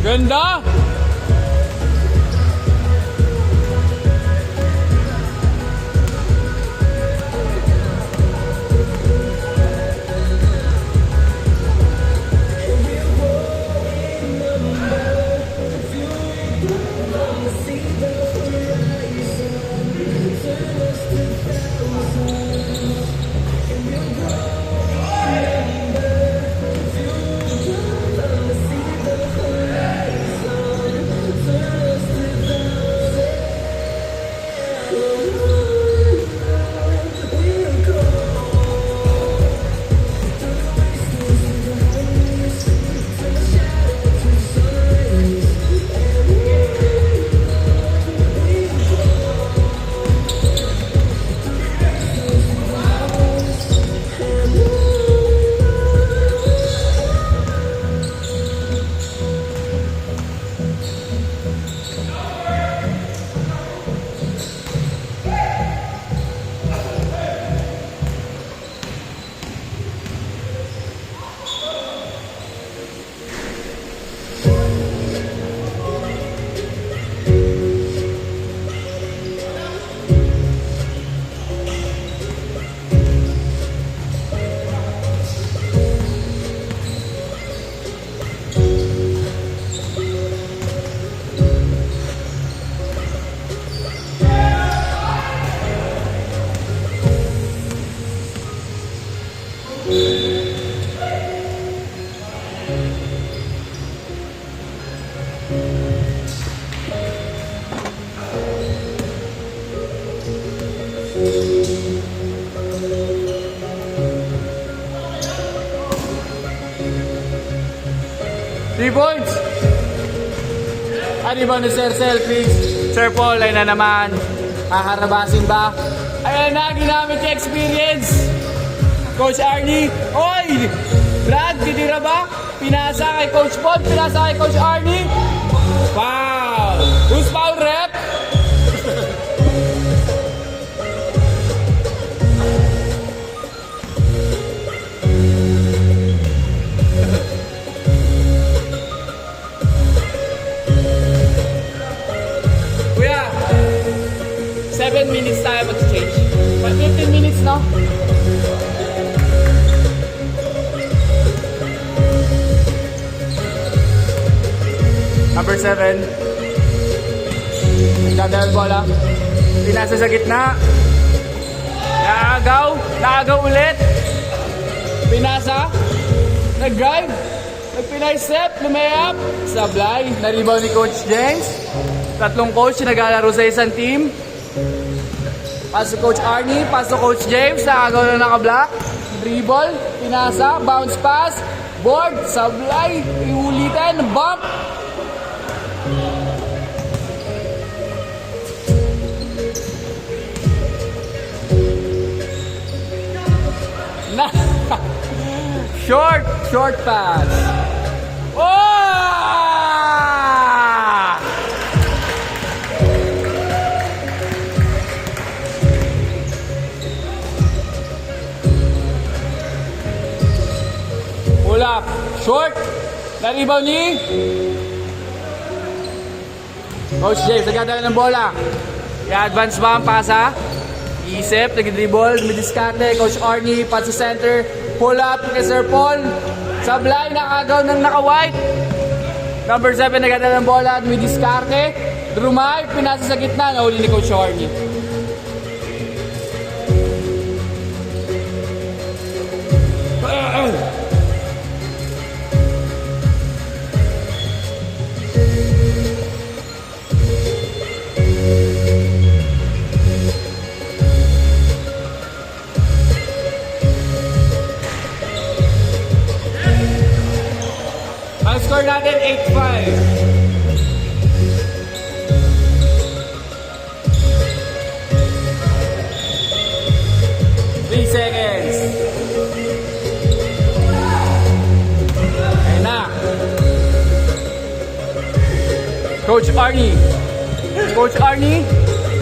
Ganda! Three points! Ano ba ni Sir Selfie? Sir Paul, ay na naman. Haharabasin ba? Ayan na, ginamit yung experience. Coach Arnie. Oy! Brad, titira ba? Pinasa kay Coach Paul, pinasa kay Coach Arnie. Foul! Who's foul rep? Kuya, 7 minutes tayo mag-change. 15 minutes, no? Number 7. Nagdadaan bola. Pinasa sa gitna. Naagaw ulit. Pinasa. Nag-drive. Nag-pinay step. Lumayap. Sablay. Na-rebound ni Coach James. Tatlong coach naglalaro sa isang team. Pass to Coach Arnie. Pass to Coach James. Naagaw na naka-block. dribble, pinasa, bounce pass, board, sablay, iulitin, bump. Na short pass. Oh! Pull up. Short. Na-rebound ni Coach James. Nagdadala ng bola. I-advance ba ang pasa? Isip. Nag-dribble. Midiskarte. Coach Arnie. Pat sa center. Pull up kay Sir Paul. Sablay. Nakagaw ng naka-white. Number 7. Nagdadala ng bola. Midiskarte. Drumay. Pinasa sa gitna. Nahuli ni Coach Arnie. Ang score natin, 8-5. Three seconds. Ayun na. Coach Arnie. Coach Arnie.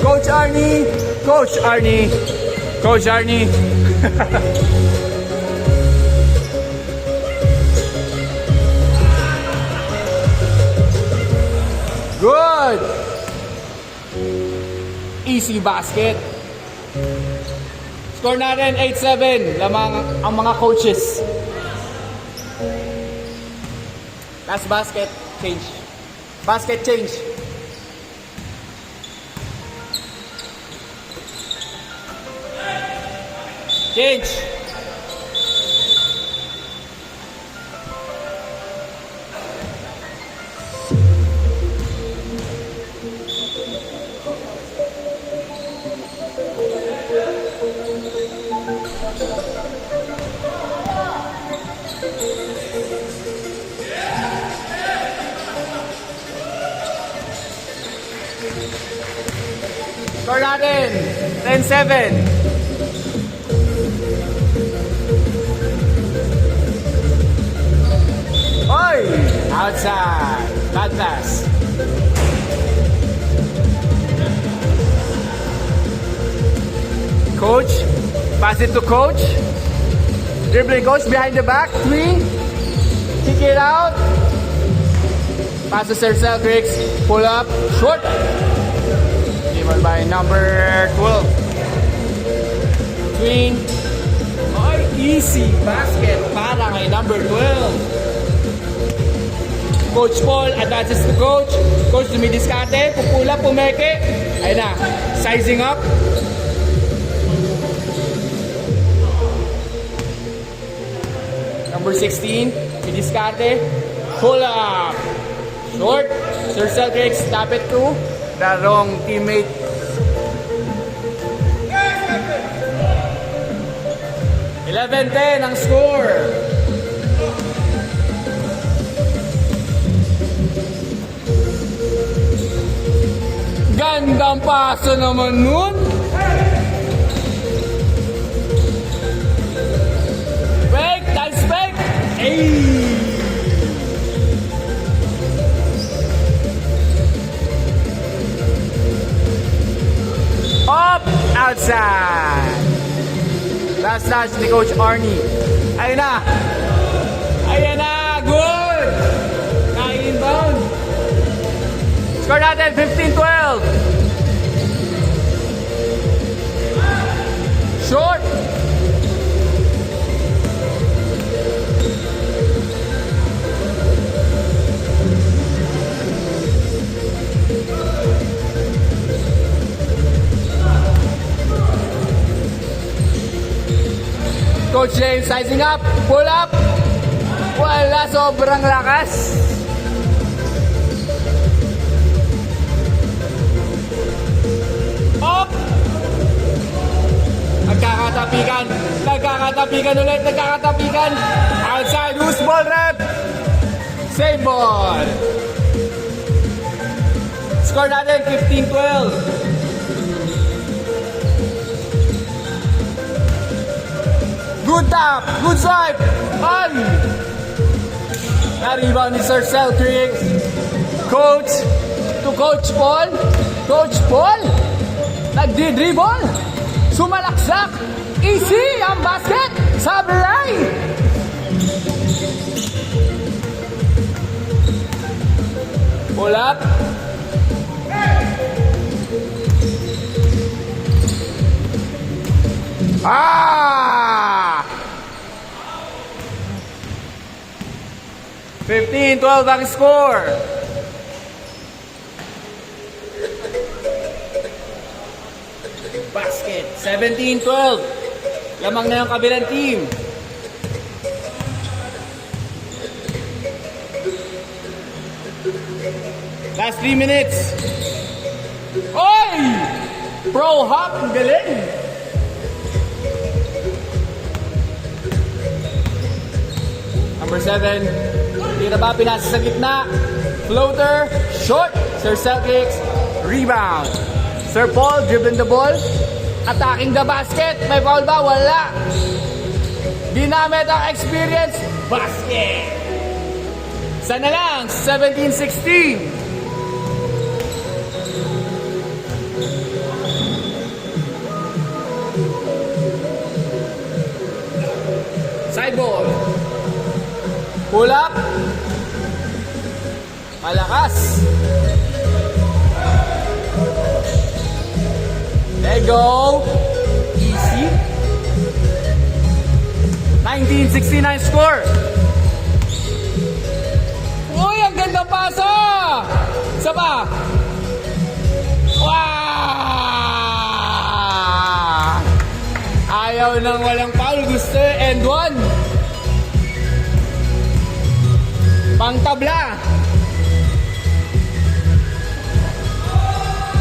Coach Arnie. Coach Arnie. Coach Arnie. Good! Easy basket. Score natin 8-7. Lamang ang mga coaches. Last basket, change. Basket change. Change. Score natin, 10-7. Oy! Outside. Bad pass. Coach. Pass it to coach. Dribbling coach behind the back. 3. Kick it out. Pass to Sir Celtics. Pull up. Short. By number 12. Twin. Ay, easy basket para kay number 12. Coach Paul advances to coach. Coach dumidiskate. Pupula, pumeke. Ayun na. Sizing up. Number 16. Dumidiskate. Pull up. Short. Sir Celtics. Tap it to the wrong teammate. 11-10 ang score. Gandang paso naman nun. Fake, nice fake. Ay! Up, outside. Last touch ni Coach Arnie. Ayun na. Ayun na. Good. Na-inbound. Score natin 15-12. Short. Coach James sizing up, pull up. Wala, sobrang lakas. Up. Magkakataon. nagkakatapikan. Nagkakatapikan ulit, nagkakatapikan. Outside, loose ball rep. Save ball. Score natin, 15-12. Good tap, good swipe. On. Na-rebound ni Sir Celtics. Coach to Coach Paul. Coach Paul. Nagdi-dribble. Sumalaksak. Easy ang basket. Sablay. Pull up. Ah! 15-12 ang score. Basket. 17-12. Lamang na yung kabilang team. Last 3 minutes. Oy! Pro hop. Ang galing. Number 7. Tira ba? Pinasa sa gitna. Floater. Short. Sir Celtics. Rebound. Sir Paul dribbling the ball. Attacking the basket. May foul ba? Wala. Ginamit ang experience. Basket. Sana lang. 17-16. Side ball. Pull up. Malakas. There you go. Easy. 19-69 score. Uy, ang ganda pasa. Isa pa. Wow! Ayaw nang walang foul. Gusto and one. Pang tabla.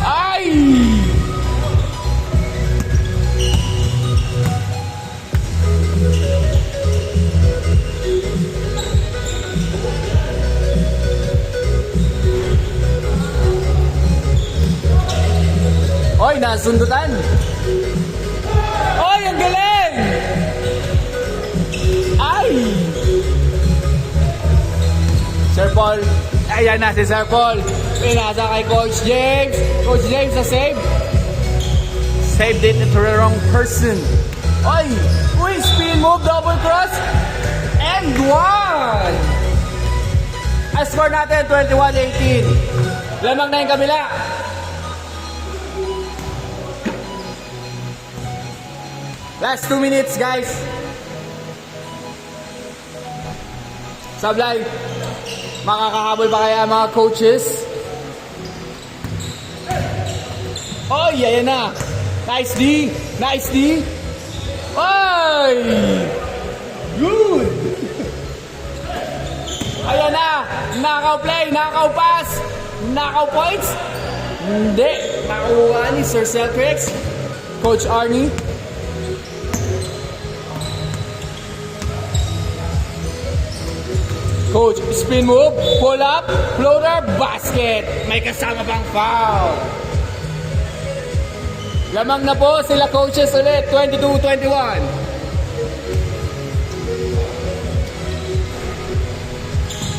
Ay! Oy, nasundutan. Oy, ang galing! Ay! Sir Paul. Ayan na si Sir Paul. Pinasa kay Coach James. Coach James na save. Saved it to the wrong person. Oy! Uy, spin move, double cross. And one! Ang score natin, 21-18. Lamang na yung kabila. Last 2 minutes, guys. Sablay. Makakahabol pa kaya mga coaches? Oh, ayan na. Nice D. Nice D. Oy! Good! Ayan na. Knockout play, knockout pass, knockout points. Hindi. Nakuha ni Sir Celtics. Coach Arnie. Coach, spin move, pull up, floater, basket. May kasama pang foul. Lamang na po sila coaches ulit, 22-21.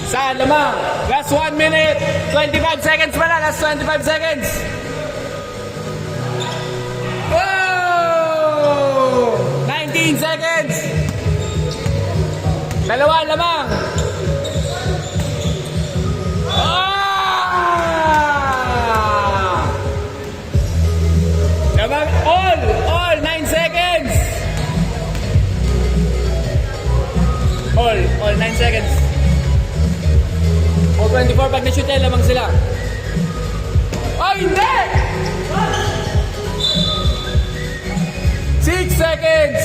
Saan lamang? Last 1 minute, 25 seconds pala, last 25 seconds. Oh! 19 seconds. Dalawa lamang. All 9 seconds. All 9 seconds. O 24 pag na-shoot yan, lamang sila. Ay, hindi! 6 seconds.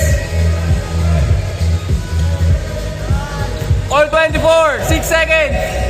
All 24, 6 seconds.